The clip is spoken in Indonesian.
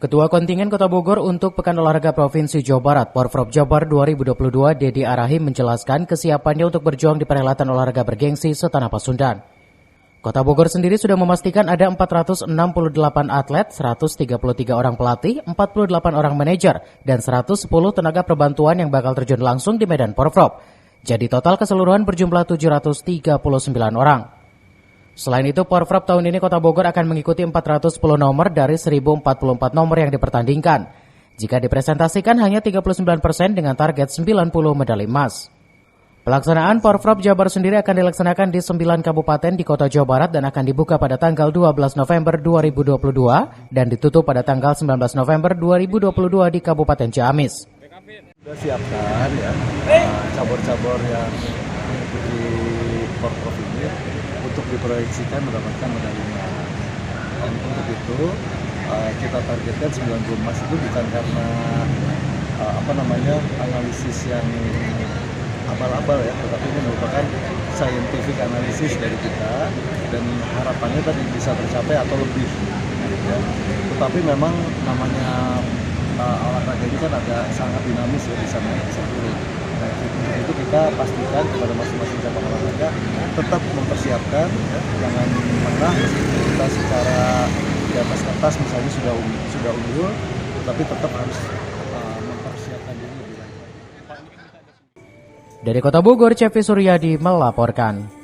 Ketua Kontingen Kota Bogor untuk Pekan Olahraga Provinsi Jawa Barat, Porprov Jabar 2022, Dedi Arahim menjelaskan kesiapannya untuk berjuang di perhelatan olahraga bergengsi setanah Pasundan. Kota Bogor sendiri sudah memastikan ada 468 atlet, 133 orang pelatih, 48 orang manajer, dan 110 tenaga perbantuan yang bakal terjun langsung di medan Porprov. Jadi total keseluruhan berjumlah 739 orang. Selain itu, Porprov tahun ini Kota Bogor akan mengikuti 410 nomor dari 1044 nomor yang dipertandingkan. Jika dipresentasikan hanya 39% dengan target 90 medali emas. Pelaksanaan Porprov Jabar sendiri akan dilaksanakan di 9 kabupaten di Kota Jawa Barat dan akan dibuka pada tanggal 12 November 2022 dan ditutup pada tanggal 19 November 2022 di Kabupaten Ciamis. Sudah siapkan ya cabur-cabur yang mengikuti Porprov ini untuk diproyeksikan mendapatkan medali emas. Dan untuk itu kita targetkan 90 emas itu bukan karena analisis yang abal-abal ya, tetapi ini merupakan scientific analisis dari kita dan harapannya tadi bisa tercapai atau lebih. Ya. Tetapi memang namanya olahraga ini kan ada sangat dinamis ya, bisa naik bisa turun. Nah, untuk itu kita pastikan kepada masing-masing cabang olahraga tetap mempersiapkan, ya, jangan menyerah meskipun kita secara di atas kertas misalnya sudah unggul, tetapi tetap harus mempersiapkan diri lebih baik. Dari Kota Bogor, Cepi Suryadi melaporkan.